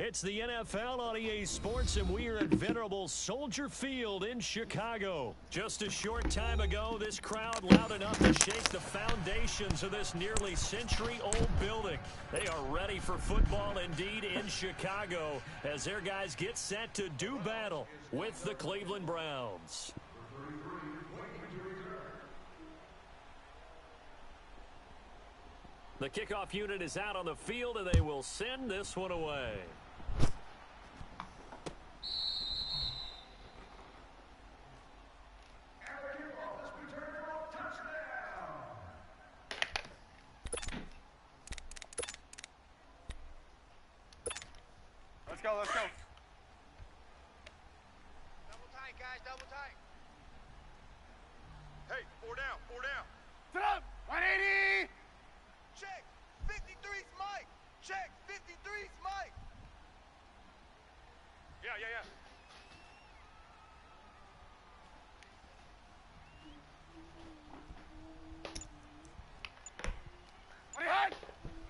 It's the NFL on EA Sports, and we are at venerable Soldier Field in Chicago. Just a short time ago, this crowd loud enough to shake the foundations of this nearly century-old building. They are ready for football indeed in Chicago as their guys get set to do battle with the Cleveland Browns. The kickoff unit is out on the field, and they will send this one away. Let's go, let's go. Double tight, guys, double tight. Hey, four down, four down. Sit up, 180. Check, 53's Mike. Check, 53's Mike. Yeah.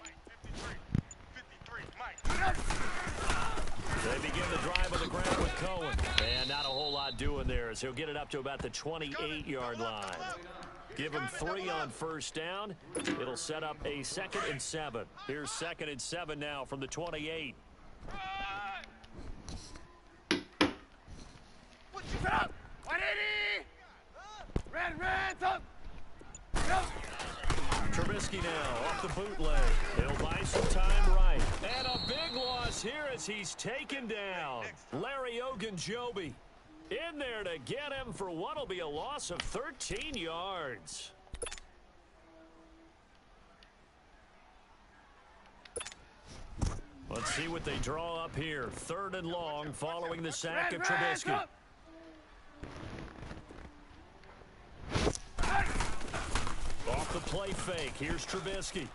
Mike, 53, Mike. They begin the drive on the ground with Cohen. And not a whole lot doing there as he'll get it up to about the 28-yard line. Give him 3 on first down. It'll set up a 2nd and 7. Here's 2nd and 7 now from the 28. what you up? 180. Red, up. Go. Trubisky now off the bootleg. He'll buy some time right. And a big loss here as he's taken down. Larry Ogunjobi in there to get him for what'll be a loss of 13 yards. Let's see what they draw up here. 3rd and long following the sack of Trubisky. Off the play fake, here's Trubisky.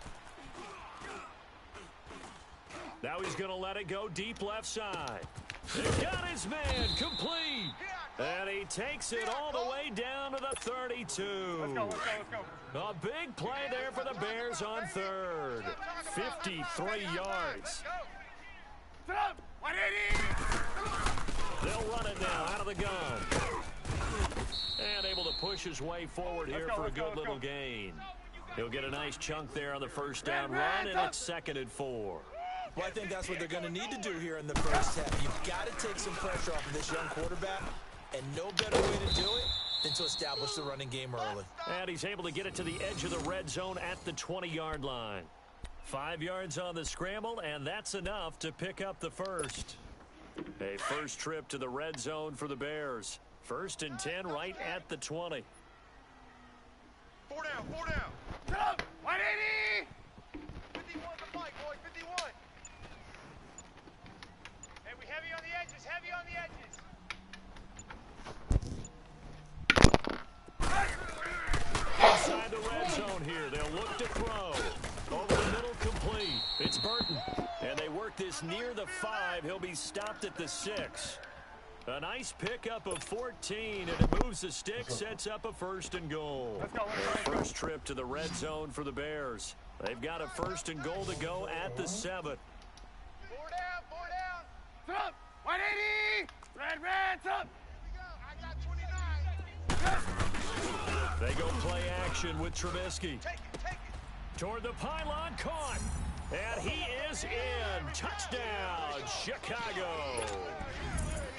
Now he's going to let it go deep left side. He's got his man complete. And he takes it all the way down to the 32. Let's go. A big play there for the Bears on 3rd. 53 yards. Sit up, 180. They'll run it now out of the gun. And able to push his way forward here for a good little gain. He'll get a nice chunk there on the first down run, and it's 2nd and 4. Well, I think that's what they're going to need to do here in the first half. You've got to take some pressure off of this young quarterback, and no better way to do it than to establish the running game early. And he's able to get it to the edge of the red zone at the 20-yard line. 5 yards on the scramble, and that's enough to pick up the first. A first trip to the red zone for the Bears. 1st and 10 right at the 20. Four down. Sit up, 180. 51 for Mike, boys, 51. Hey, we heavy on the edges, Inside the red zone here. They'll look to throw. Over the middle, complete. It's Burton. And they work this near the 5. He'll be stopped at the 6. A nice pickup of 14, and it moves the stick, sets up a 1st and goal. Let's go. First trip to the red zone for the Bears. They've got a 1st and goal to go at the 7. 4 down. Sit up, 180. Red, up. I got 29. They go play action with Trubisky. Take it. Toward the pylon, caught. And he is in. Touchdown, Chicago.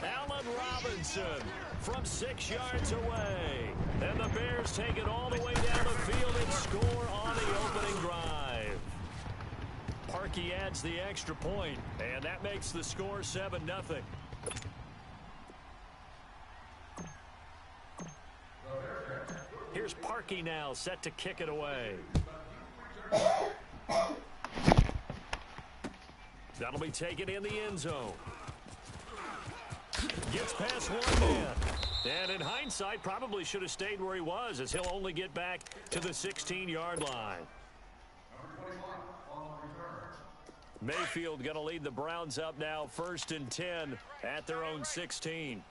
Allen Robinson from 6 yards away. And the Bears take it all the way down the field and score on the opening drive. Parkey adds the extra point, and that makes the score 7-0. Here's Parkey now, set to kick it away. That'll be taken in the end zone. Gets past one man. And in hindsight, probably should have stayed where he was, as he'll only get back to the 16-yard line. Mayfield going to lead the Browns up now, 1st and 10 at their own 16.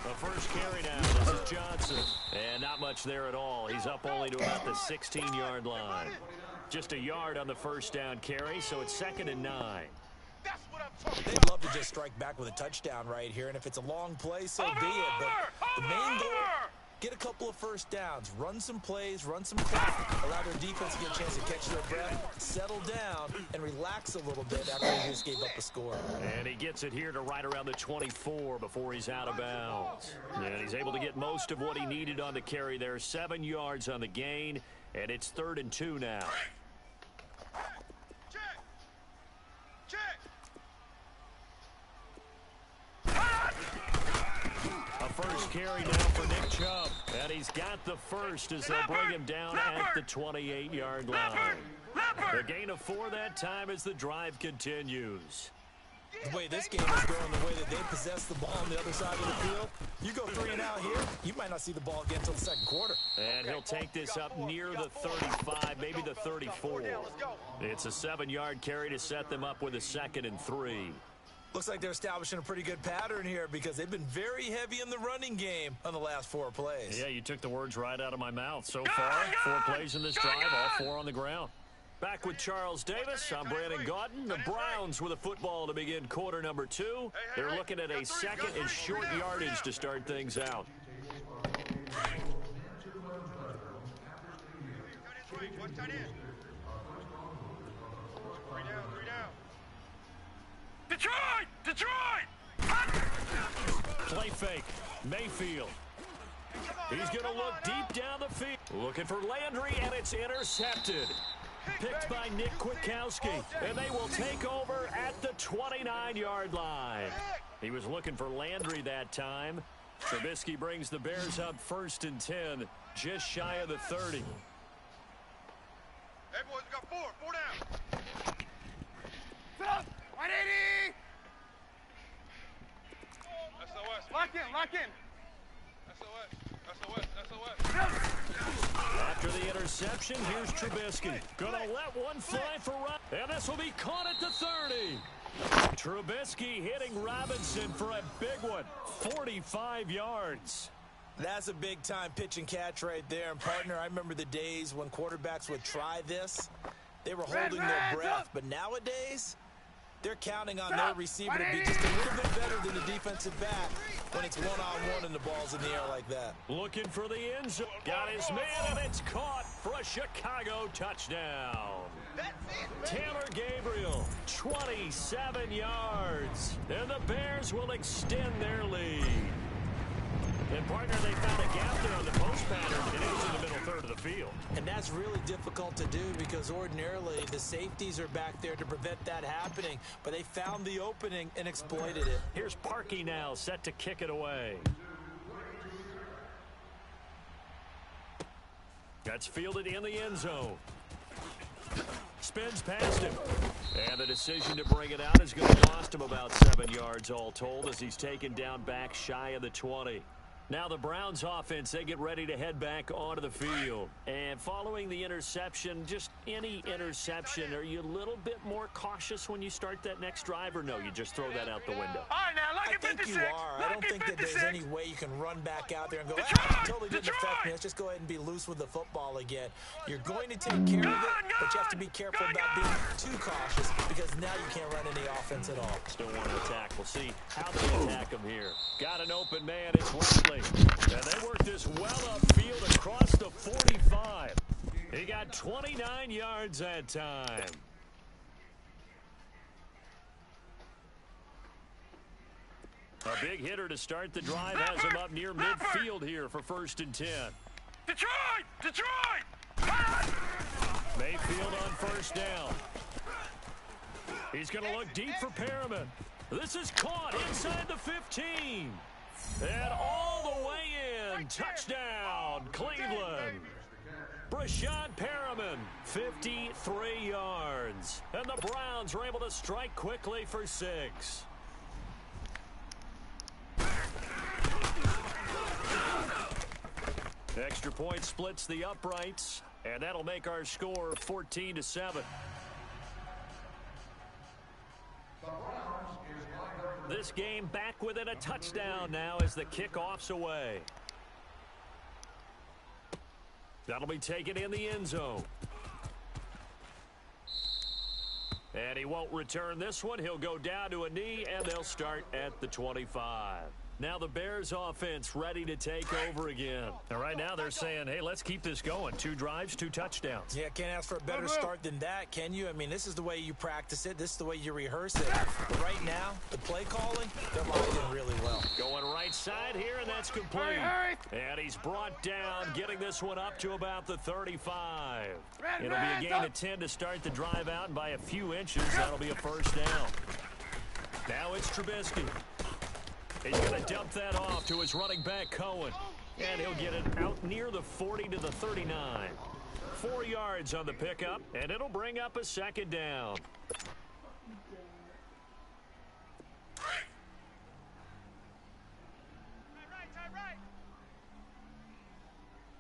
The first carry now, this is Johnson. And not much there at all. He's up only to about the 16-yard line. Just a yard on the first down carry, so it's 2nd and 9. That's what I'm talking They'd about. love to just strike back with a touchdown right here, and if it's a long play, so be it. But the main goal, get a couple of first downs, run some plays, run some clock, allow their defense to get a chance to catch their breath, settle down, and relax a little bit after they just gave up the score. And he gets it here to right around the 24 before he's out of bounds. And he's able to get most of what he needed on the carry there. 7 yards on the gain, and it's 3rd and 2 now. Check. Check. A first carry now for Nick Chubb. And he's got the first as they'll bring him down at the 28-yard line. A gain of 4 that time as the drive continues. The way this game is going, the way that they possess the ball on the other side of the field, you go 3 and out here, you might not see the ball again until the second quarter. And he'll take this up near the 35, maybe the 34. It's a 7-yard carry to set them up with a 2nd and 3. Looks like they're establishing a pretty good pattern here because they've been very heavy in the running game on the last 4 plays. Yeah, you took the words right out of my mouth. So far, 4 plays in this drive, all 4 on the ground. Back with Charles Davis, I'm Brandon Gaudin. The Browns with a football to begin quarter number 2. They're looking at a 2nd and short yardage to start things out. One tight end. 3 down, 3 down. Detroit! Detroit! Play fake. Mayfield. He's going to look deep down the field. Looking for Landry, and it's intercepted. Picked by Nick Kwiatkowski, and they will take over at the 29-yard line. He was looking for Landry that time. Trubisky brings the Bears up 1st and 10, just shy of the 30. Hey, boys, we got 4. 4 down. Sit up! 180! SOS. Lock in, lock in. SOS. SOS. SOS. After the interception, here's Trubisky. Gonna let one fly for Ryan. And this will be caught at the 30. Trubisky hitting Robinson for a big one. 45 yards. That's a big-time pitch and catch right there. And, partner, I remember the days when quarterbacks would try this. They were holding their breath. But nowadays, they're counting on their receiver to be just a little bit better than the defensive back when it's one-on-one and the ball's in the air like that. Looking for the end zone. Got his man, and it's caught for a Chicago touchdown. Taylor Gabriel, 27 yards. And the Bears will extend their lead. And, partner, they found a gap there on the post pattern, and it was in the middle third of the field. And that's really difficult to do because ordinarily the safeties are back there to prevent that happening. But they found the opening and exploited it. Here's Parkey now, set to kick it away. That's fielded in the end zone. Spins past him. And the decision to bring it out is going to cost him about 7 yards all told as he's taken down back shy of the 20. Now the Browns offense, they get ready to head back onto the field. And following the interception, just any interception, are you a little bit more cautious when you start that next drive, or no, you just throw that out the window? All right, now, lock I at think 56. you are. I don't think that there's any way you can run back out there and go, it totally didn't affect me. Let's just go ahead and be loose with the football again. You're going to take care of it, but you have to be careful about being too cautious because now you can't run any offense at all. Still want to attack. We'll see how they attack him here. Got an open man. It's Riley. And they work this well upfield across the 45. He got 29 yards that time. A big hitter to start the drive has him up near midfield here for 1st and 10. Detroit! Detroit! Mayfield on 1st down. He's going to look deep for Perriman. This is caught inside the 15. And all the way in. Touchdown, Cleveland. Brashad Perriman, 53 yards. And the Browns were able to strike quickly for 6. Extra point splits the uprights, and that'll make our score 14-7. This game back within a touchdown now as the kickoff's away. That'll be taken in the end zone. And he won't return this one. He'll go down to a knee, and they'll start at the 25. Now the Bears offense ready to take over again. And right now they're saying, hey, let's keep this going. 2 drives, 2 touchdowns. Yeah, can't ask for a better start than that, can you? I mean, this is the way you practice it. This is the way you rehearse it. But right now, the play calling, they're locked in really well. Going right side here, and that's complete. And he's brought down, getting this one up to about the 35. It'll be a gain of 10 to start the drive out, and by a few inches, that'll be a first down. Now it's Trubisky. He's going to dump that off to his running back, Cohen. And he'll get it out near the 40 to the 39. 4 yards on the pickup, and it'll bring up a second down. Right.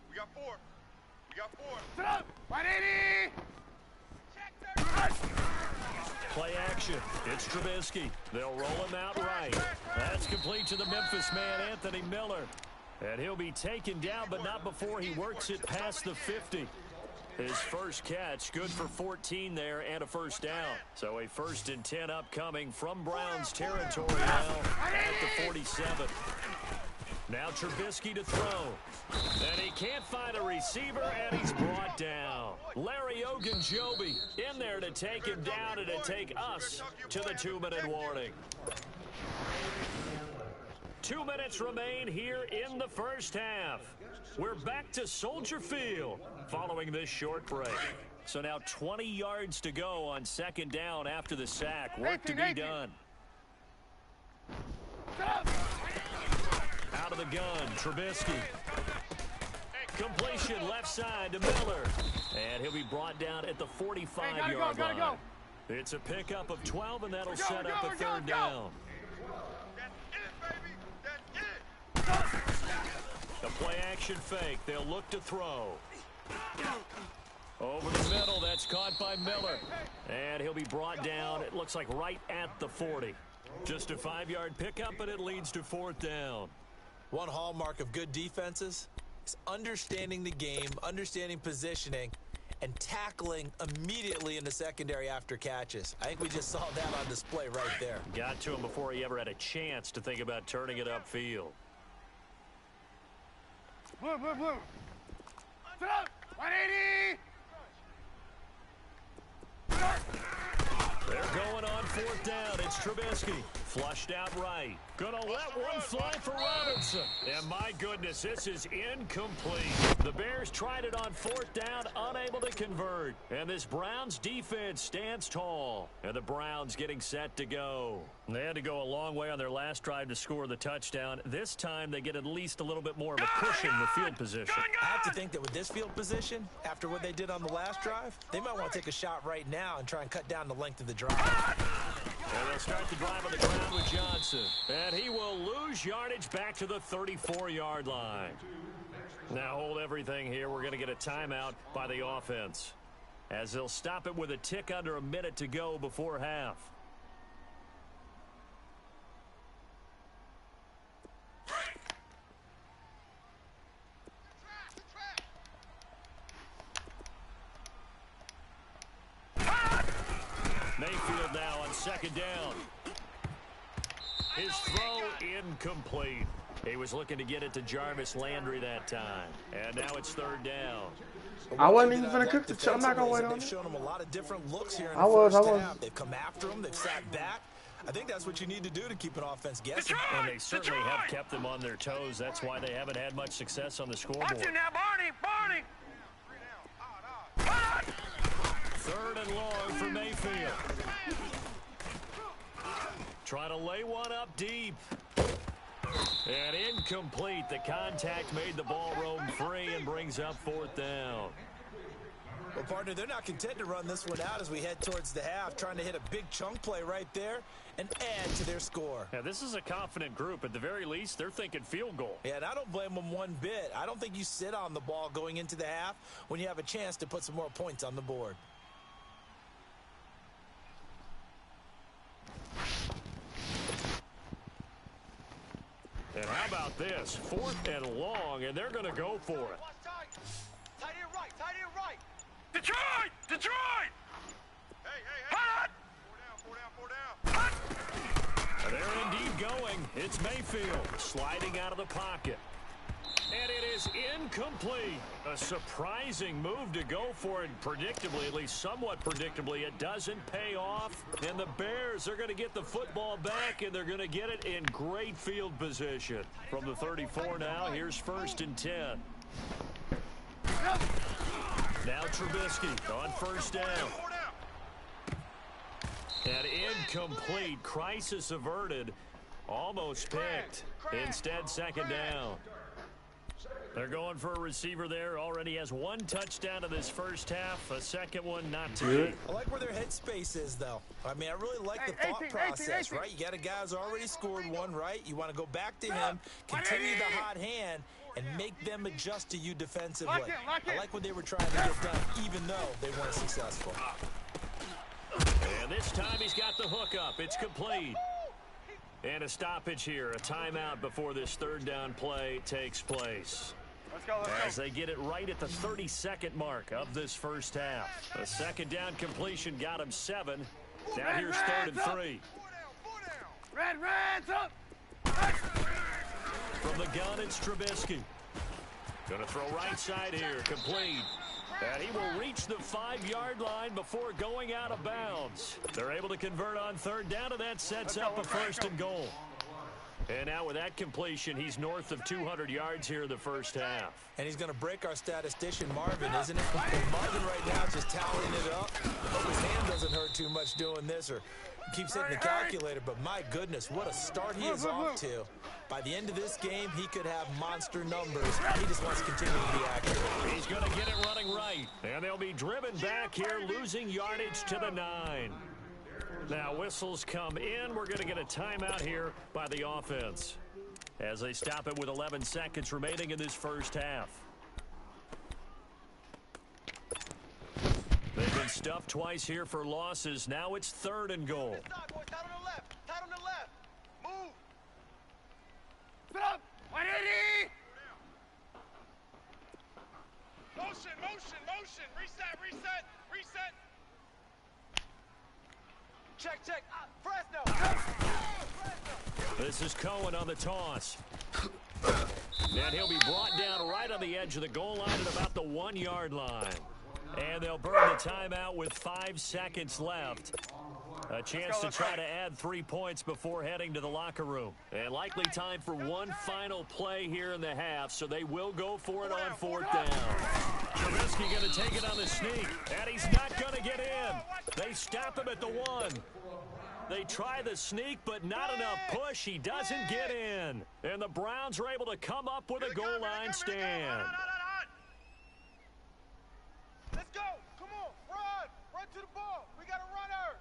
We got 4. We got 4. Sit up. 180. Play action. It's Trubisky. They'll roll him out right. That's complete to the Memphis man, Anthony Miller. And he'll be taken down, but not before he works it past the 50. His first catch, good for 14 there and a first down. So a 1st and 10 upcoming from Browns territory now at the 47. Now Trubisky to throw. And he can't find a receiver, and he's brought down. Larry Ogunjobi in there to take him down and to take us to the 2-minute warning. 2 minutes remain here in the first half. We're back to Soldier Field following this short break. So now 20 yards to go on 2nd down after the sack. Work to be done. Out of the gun, Trubisky. Completion left side to Miller. And he'll be brought down at the 45-yard line. It's a pickup of 12, and that'll set up a 3rd down. The play action fake. They'll look to throw. Over the middle, that's caught by Miller. And he'll be brought down, it looks like right at the 40. Just a 5-yard pickup, and it leads to 4th down. One hallmark of good defenses is understanding the game, understanding positioning, and tackling immediately in the secondary after catches. I think we just saw that on display right there. Got to him before he ever had a chance to think about turning it upfield. Blue. Sit up. 180. They're going on 4th down. It's Trubisky. Flushed out right. Gonna let one fly for Robinson. And my goodness, this is incomplete. The Bears tried it on 4th down, unable to convert. And this Browns defense stands tall. And the Browns getting set to go. They had to go a long way on their last drive to score the touchdown. This time they get at least a little bit more of a cushion with field position. I have to think that with this field position, after what they did on the last drive, they might want to take a shot right now and try and cut down the length of the drive. And they'll start the drive on the ground with Johnson. And he will lose yardage back to the 34-yard line. Now hold everything here. We're going to get a timeout by the offense, as they'll stop it with a tick under a minute to go before half. Mayfield now on 2nd down. His throw incomplete. He was looking to get it to Jarvis Landry that time. And now it's 3rd down. I wasn't even going to cook the I'm not going to wait on They've it. shown him a lot of different looks here in the first half. They've come after him. They've sat back. I think that's what you need to do to keep an offense guessing. And they certainly have kept them on their toes. That's why they haven't had much success on the scoreboard. Watch it now, Barney. 3rd and long for Mayfield. Try to lay one up deep. And incomplete. The contact made the ball roam free and brings up 4th down. Well, partner, they're not content to run this one out as we head towards the half, trying to hit a big chunk play right there and add to their score. Yeah, this is a confident group. At the very least, they're thinking field goal. Yeah, and I don't blame them one bit. I don't think you sit on the ball going into the half when you have a chance to put some more points on the board. And how about this? 4th and long, and they're going to go for it. Tight end right. Detroit! Hey! Hot! going. It's Mayfield sliding out of the pocket. And it is incomplete. A surprising move to go for it. Predictably, at least somewhat predictably, it doesn't pay off. And the Bears are going to get the football back, and they're going to get it in great field position. From the 34 now, here's 1st and 10. Now Trubisky on 1st down. And incomplete. Crisis averted. Almost picked. Instead, 2nd down. They're going for a receiver there. Already has 1 touchdown to this first half. A second one not to be. I like where their headspace is, though. I mean, I really like the thought process, right? You got a guy who's already scored 1, right? You want to go back to him, continue the hot hand, and make them adjust to you defensively. I like what they were trying to get done, even though they weren't successful. And this time he's got the hook up. It's complete. And a stoppage here. A timeout before this 3rd down play takes place. Let's go. As they get it right at the 32nd mark of this first half. A 2nd down completion got him 7. Now here's 3rd and 3. Reds up. From the gun, it's Trubisky. Gonna throw right side here, complete. And he will reach the 5-yard line before going out of bounds. They're able to convert on 3rd down, and that sets up a 1st and goal. And now with that completion, he's north of 200 yards here in the first half. And he's going to break our statistician, Marvin, isn't it? And Marvin right now just tallying it up. Hope his hand doesn't hurt too much doing this or keeps hitting the calculator. But my goodness, what a start he is off to. By the end of this game, he could have monster numbers. He just wants to continue to be accurate. He's going to get it running right. And they'll be driven back here, losing yardage to the 9. Now whistles come in. We're going to get a timeout here by the offense as they stop it with 11 seconds remaining in this first half. They've been stuffed twice here for losses. Now it's 3rd and goal. Tight on the left. Tight on the left. Move. Sit up. 180. Motion. Reset. Check. Fresno. This is Cohen on the toss. And he'll be brought down right on the edge of the goal line at about the 1-yard line. And they'll burn the timeout with 5 seconds left. A chance to try to add 3 points before heading to the locker room. And likely time for one final play here in the half, so they will go for it on 4th down. Trubisky going to take it on the sneak, and he's not going to get in. They stop him at the 1. They try the sneak, but not enough push. He doesn't get in. And the Browns are able to come up with a goal line stand. Let's go. Come on. Run to the ball. We got a runner.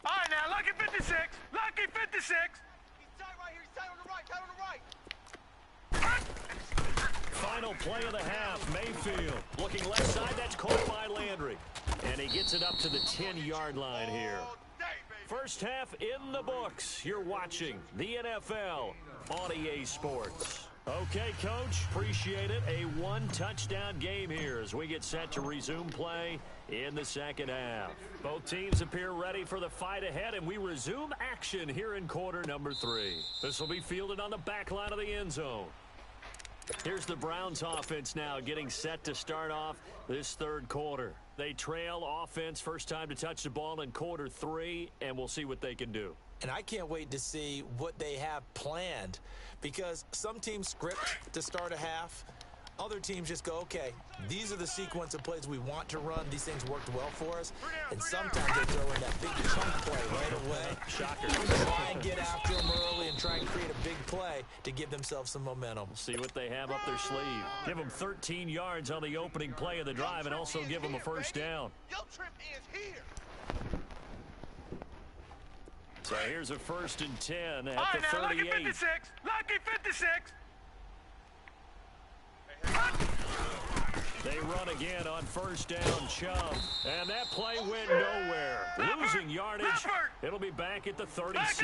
All right, now, lucky 56. Lucky 56. He's tight right here. He's tight on the right. Tight on the right. Final play of the half, Mayfield. Looking left side, that's caught by Landry. And he gets it up to the 10-yard line here. First half in the books. You're watching the NFL on EA Sports. Okay, Coach, appreciate it. A 1-touchdown game here as we get set to resume play in the second half. Both teams appear ready for the fight ahead, and we resume action here in quarter number 3. This will be fielded on the back line of the end zone. Here's the Browns offense now getting set to start off this 3rd quarter. They trail offense, first time to touch the ball in quarter 3, and we'll see what they can do. And I can't wait to see what they have planned, because some teams script to start a half. Other teams just go, okay, these are the sequence of plays we want to run. These things worked well for us. And sometimes they throw in that big chunk play right away. Shocker. Try and get after them early and try and create a big play to give themselves some momentum. See what they have up their sleeve. Give them 13 yards on the opening play of the drive and also give them a first down. Your trip is here. So here's a 1st and 10 at All the right, now, 38. lucky 56. Lucky 56. They run again on 1st down, Chubb. And that play went nowhere. Losing yardage. It'll be back at the 36.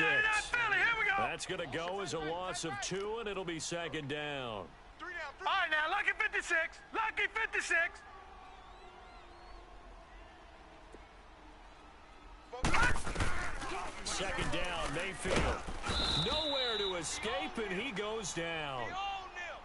That's going to go as a loss of 2, and it'll be 2nd down. All right, now, lucky 56. Lucky 56. Mayfield. Nowhere to escape, and he goes down.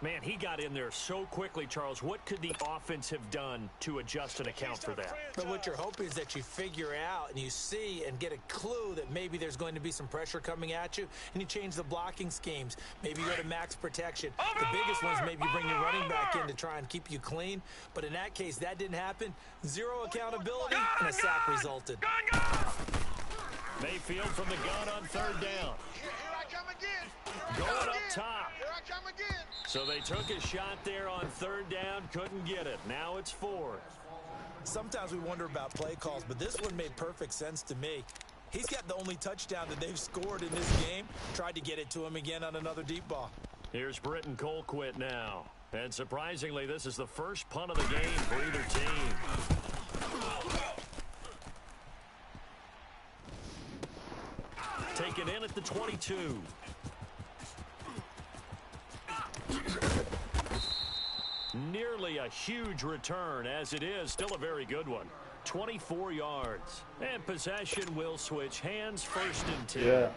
Man, he got in there so quickly, Charles. What could the offense have done to adjust and account for that? But what you're hoping is that you figure out and you see and get a clue that maybe there's going to be some pressure coming at you, and you change the blocking schemes. Maybe you go to max protection. The biggest ones, maybe you bring your running back in to try and keep you clean. But in that case, that didn't happen. Zero accountability, and a sack resulted. Mayfield from the gun on third down. Here I come again. Going up top. Here I come again. So they took a shot there on third down, couldn't get it. Now it's fourth. Sometimes we wonder about play calls, but this one made perfect sense to me. He's got the only touchdown that they've scored in this game. Tried to get it to him again on another deep ball. Here's Britton Colquitt now. And surprisingly, this is the first punt of the game for either team. Taken in at the 22. Nearly a huge return, as it is still a very good one. 24 yards. And possession will switch hands, first and 10. Yeah.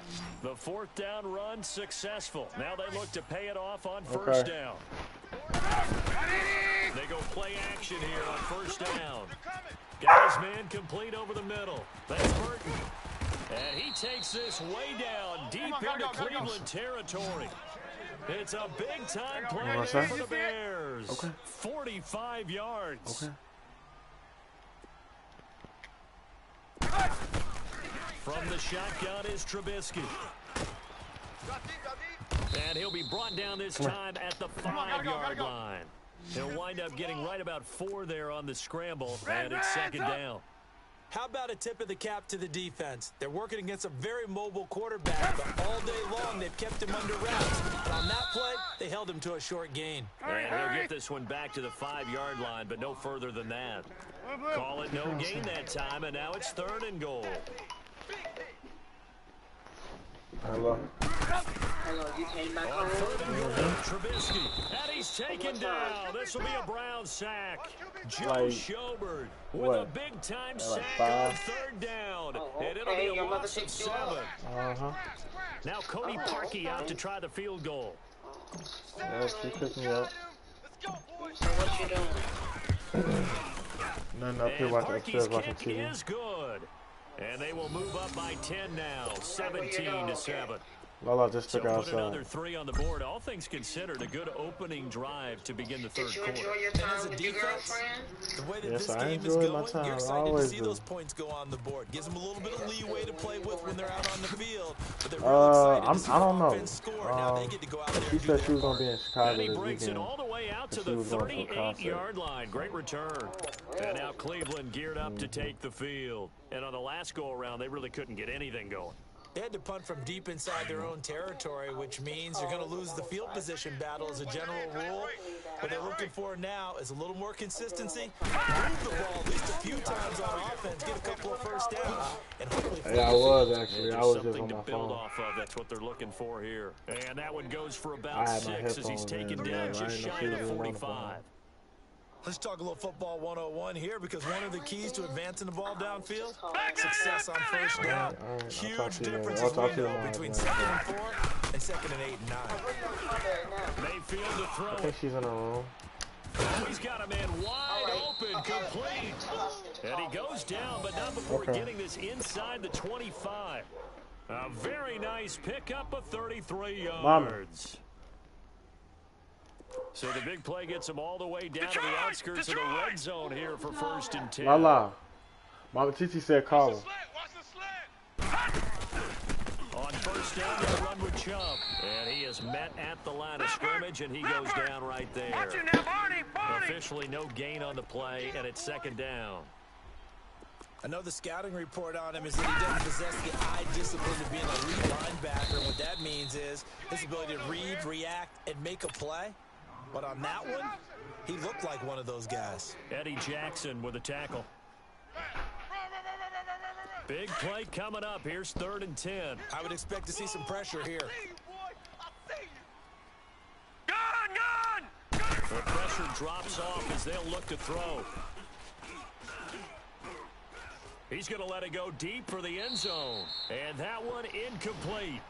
The fourth down run successful. Now they look to pay it off on first down. They go play action here on first down. Got his man complete over the middle. That's Burton. And he takes this way down deep into Cleveland territory. It's a big-time play there for the Bears. Okay. 45 yards. Okay. From the shotgun is Trubisky. And he'll be brought down this time at the 5-yard line. He'll wind up getting right about 4 there on the scramble, and it's second down. How about a tip of the cap to the defense? They're working against a very mobile quarterback, but all day long they've kept him under wraps. But on that play, they held him to a short gain. And he'll get this one back to the 5-yard line, but no further than that. Call it no gain that time, and now it's third and goal. Hello. Hello, you came back home? Trubisky, and he's taken down. This will be a Brown sack. Joe Like, Schobert with what? a big-time Like sack 5? on third down. Oh, And it'll be okay. a Your mother loss of picked you 7. up. Now Cody Parkey out to try the field goal. Yeah, she picked me up. So what you doing? Nothing up here And watching Parkey's upstairs watching kick TV. is good. And they will move up by 10 now, 17-7. Lala just So took put another outside. 3 on the board. All things considered, a good opening drive to begin the third Did you quarter. enjoy your And time as a with your defense, girlfriend? the way that Yes, this I game is enjoyed my going, time. you're I excited to always see do. those points go on the board. Gives them a little bit of leeway to play with when they're out on the field. But they're really excited to see I don't the know. offense score. Now they get to go out there She and do said their she was gonna part. be in Chicago And he this breaks it weekend. all the way out to She the was going to a concert. 38-yard line. Great return. And now Cleveland geared up to take the field. And on the last go-around, they really couldn't get anything going. They had to punt from deep inside their own territory, which means you're going to lose the field position battle as a general rule. What they're looking for now is a little more consistency. Move the ball at least a few times on offense, get a couple of first downs, and hopefully Yeah, I was And actually. there's I was just something on to my build phone. off of. That's what they're looking for here. And that one goes for I about had my 6 as he's headphones taken in, down man. I just didn't know shy she of was the even on the 45. Let's talk a little football 101 here, because one of the keys to advancing the ball downfield, success on first down. All right, I'll talk Huge to you later. differences I'll we talk to you know tomorrow, between man. 2nd and 4 and 2nd and 8 and 9. Mayfield to I throw think it. she's in her room. He's got a man wide open, complete. And he goes down, but not before Okay. getting this inside the 25. A very nice pickup of 33 yards. So the big play gets him all the way down to the outskirts of the red zone here for first and 10. Lala. Mama Titi said call her. Watch the slant. On first down, they'll run with Chubb. And he is met at the line of scrimmage, and he goes down right there. Watch it now, Barney, Barney. Officially no gain on the play, and it's second down. I know the scouting report on him is that he doesn't possess the eye discipline of being a lead linebacker. And what that means is his ability to read, react, and make a play. But on that one, he looked like one of those guys. Eddie Jackson with a tackle. Big play coming up. Here's 3rd and 10. I would expect to see some pressure here. Gun! The pressure drops off as they'll look to throw. He's He's going to let it go deep for the end zone. And that one incomplete.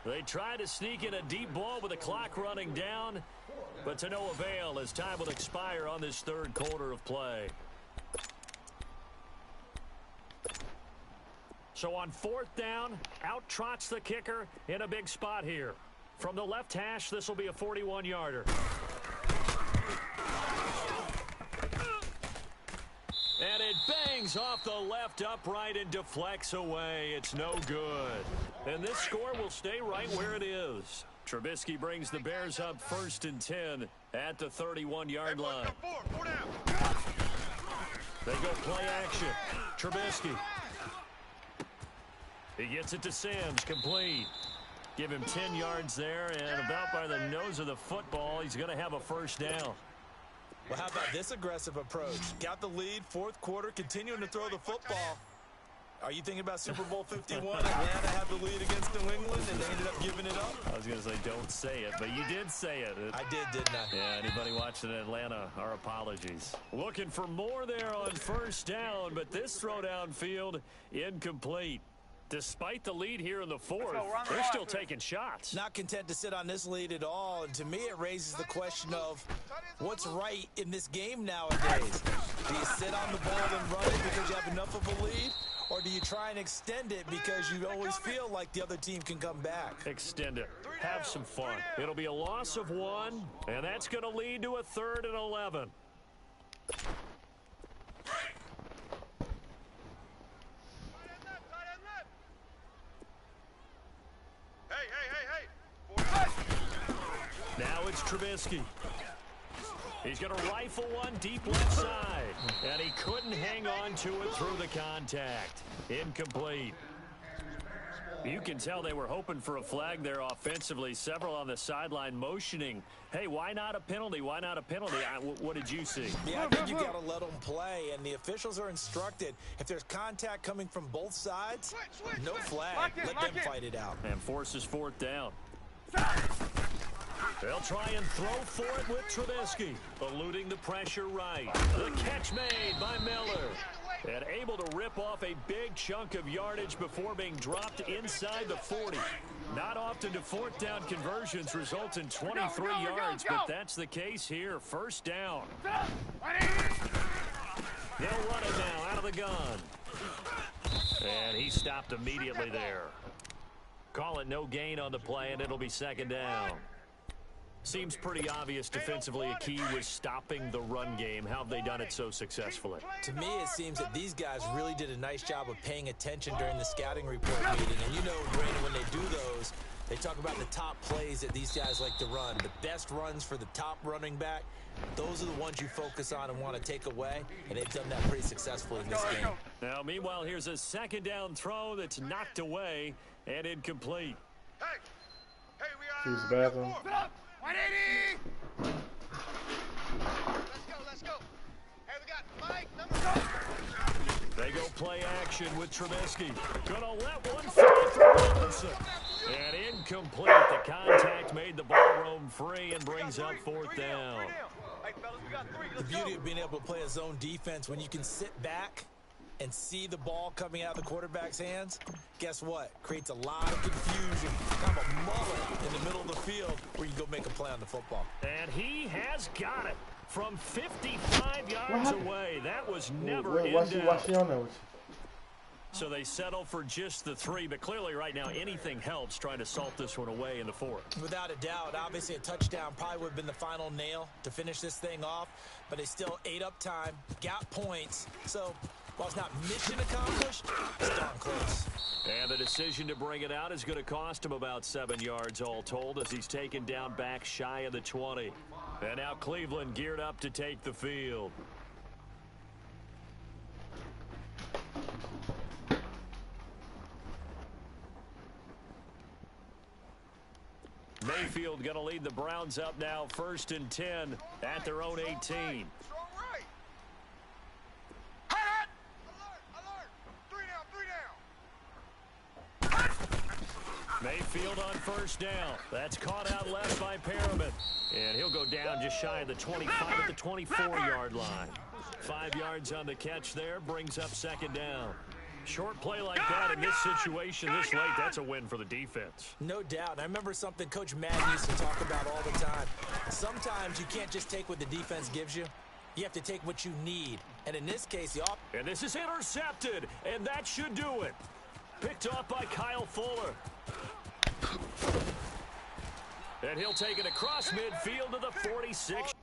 They tried to sneak in a deep ball with the clock running down, but to no avail as time will expire on this third quarter of play. So on fourth down, out trots the kicker in a big spot here. From the left hash, this will be a 41-yarder. And it bangs off the left upright and deflects away. It's no good. And this score will stay right where it is. Trubisky brings the Bears up 1st and 10 at the 31-yard line. They go play action. Trubisky. He gets it to Sims, complete. Give him 10 yards there, and about by the nose of the football, he's going to have a first down. Well, how about this aggressive approach? Got the lead, fourth quarter, continuing to throw the football. Are you thinking about Super Bowl 51? Atlanta had the lead against New England, and they ended up giving it up? I was going to say, don't say it, but you did say it. I didn't I? Yeah, anybody watching Atlanta, our apologies. Looking for more there on first down, but this throw downfield incomplete. Despite the lead here in the fourth, they're still taking shots. Not content to sit on this lead at all, and to me it raises the question of what's right in this game nowadays. Do you sit on the ball and run it because you have enough of a lead, or do you try and extend it because you always feel like the other team can come back? Extend it. Have some fun. It'll be a loss of 1, and that's going to lead to a 3rd and 11. Now it's Trubisky. He's going to rifle one deep left side, and he couldn't hang on to it through the contact. Incomplete. You can tell they were hoping for a flag there offensively. Several on the sideline motioning, hey, why not a penalty? Why not a penalty? What did you see? Yeah, I think you got to let them play, and the officials are instructed. If there's contact coming from both sides, no flag. Let them fight it out. And forces 4th down. They'll try and throw for it with Trubisky, eluding the pressure right. The catch made by Miller. And able to rip off a big chunk of yardage before being dropped inside the 40. Not often do 4th down conversions result in 23 yards, but that's the case here. First down. They'll run it now out of the gun. And he stopped immediately there. Call it no gain on the play, and it'll be 2nd down. Seems pretty obvious defensively a key was stopping the run game. How have they done it so successfully? To me, it seems that these guys really did a nice job of paying attention during the scouting report meeting. And you know, Brandon, when they do those, they talk about the top plays that these guys like to run. The best runs for the top running back, those are the ones you focus on and want to take away. And they've done that pretty successfully in this game. Now, meanwhile, here's a 2nd down throw that's knocked away and incomplete. Hey, we Use are. the bathroom. 180. Let's go. Hey, we got Mike, number 2. They go play action with Trubisky. Gonna let one fly for Robinson. And incomplete. The contact made the ball roam free and brings up 4th down. Hey, fellas, we got 3. The beauty of being able to play a zone defense when you can sit back and see the ball coming out of the quarterback's hands, guess what? Creates a lot of confusion, kind of a mullet in the middle of the field where you can go make a play on the football. And he has got it from 55 yards away. That was never in doubt. Why she on there with you? So they settle for just the 3, but clearly right now anything helps trying to salt this one away in the 4th. Without a doubt, obviously a touchdown probably would have been the final nail to finish this thing off, but they still ate up time, got points, so while it's not mission accomplished, it's darn close. And the decision to bring it out is going to cost him about 7 yards all told as he's taken down back shy of the 20. And now Cleveland geared up to take the field. Mayfield going to lead the Browns up now 1st and 10 at their own 18. Strong right. Alert. 3 down. Mayfield on 1st down. That's caught out left by Perriman. And he'll go down just shy of the 25 at the 24-yard line. 5 yards on the catch there brings up 2nd down. Short play like that in this situation this late, that's a win for the defense. No doubt. And I remember something Coach Madden used to talk about all the time. Sometimes you can't just take what the defense gives you. You have to take what you need. And in this case, and this is intercepted, and that should do it. Picked off by Kyle Fuller. And he'll take it across midfield to the 46.